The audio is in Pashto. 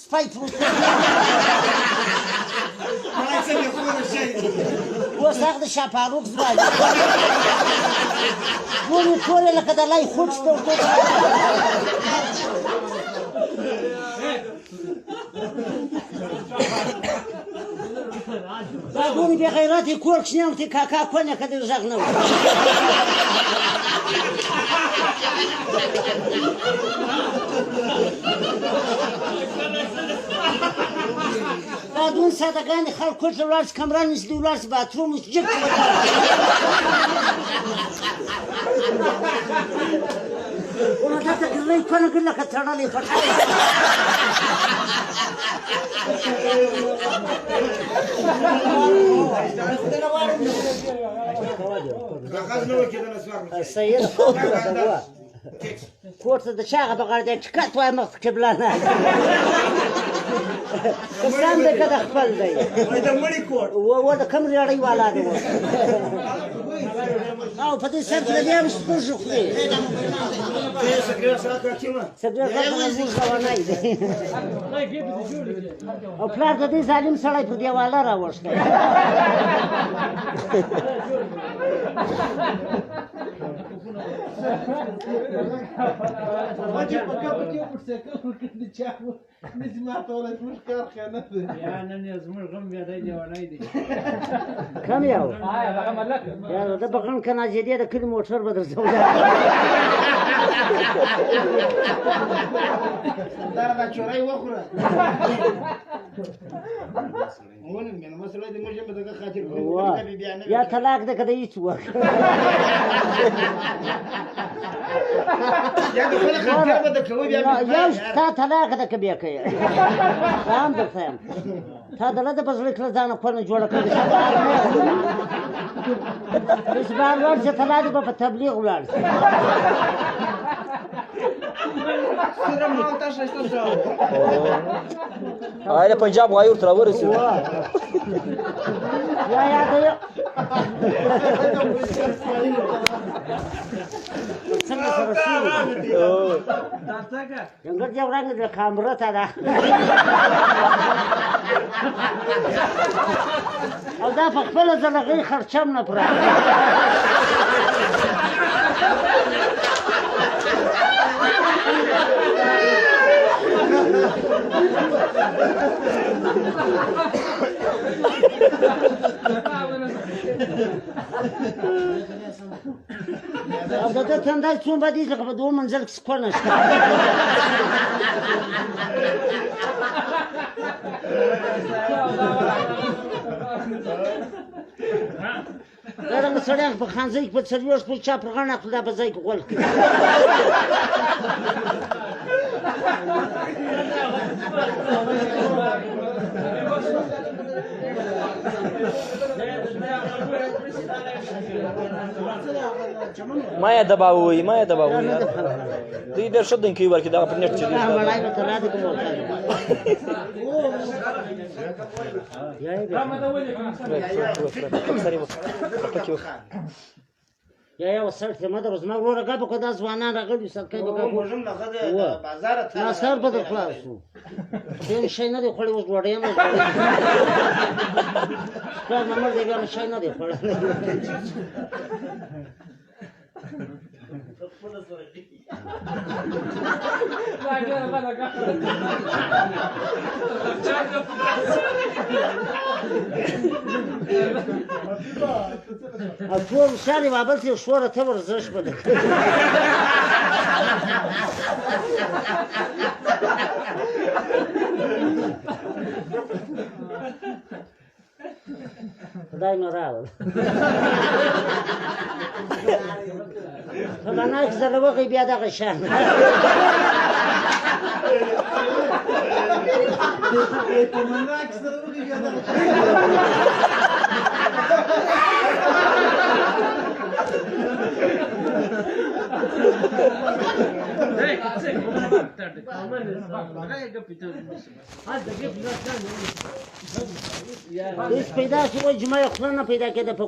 سپی تروس مړی څنګه خور شي اوس هغه د شاپاروک زوال ټولې ټولې لکه د لای خوټ دا ګورې بې غیرت یې کور کښېنم ته کاکا کونې که دې غږ نه و دا دون سادهګانې خلک کور ته ولاړ شي کمران نسي دې ولاړ شي باتروم اوس جګ نو دلته ګرلۍ کونه ګر لکه تړلې پټۍ صحیح ده کور ته د چا هغه په غاړه دی ټکټ وایه مخ ته قبله نه قسم دی که د خپل دی و د کوم ریاړۍ والا دی او په دې سر کې د بیا هم سپوږ خوري سګرټ راکړه زموږ روانی دی او پلار د دې ظالم سړی په دیواله راوښتی کم یو یاره ده بغن که ناجیدې د کلي موټر به درځو دا چوری وخوره یا طلاق ده که د هېڅ وخت یو تا طلاق ده که بیا کوې دا هم درته یم تا دله ده په زړه کړه ځانه کونه جوړه کړې د سبا لوړ چې طلاق دې به په تبلیغ ولاړ شي آیا پنجاب وایي ورته راورسېدو یا یاد څنګه سره سوري ډنګر یو رنګ د کامره ته ده او دا په خپله زلغۍ خرچم نه پوره او د ده تندی څوم بدېږي لکه په دوه منزل کې سکونه شته دا رنګه سړیان په خانځۍ کې په څلوېښت په چا پر غاړه اخلي دا په ځای کې غول کوي ما یې دباوي ما یې دباوي دوی ډېر ښه دنګ کوي ورکې دغه په نېټ چې دی مړی به تلا دې کوم یا یو سړی ته مده به زما وروره ګپه که دا ځوانان راغلي صدقې به ناصر به در خلاص شو ډېر شی نه دی خوړی اوس ډوډۍ هم نه خوړی پلار نه مړ دی بیا نو شی نه دی خوړی او ټول هوښیار یې بابل ته یې شوره ته ورزش به دی خدای مې راوړ فلانه چې زره وغی بیا دغه شان هیڅ پیدا شي وایي جمعه خوله نه پیدا کېده په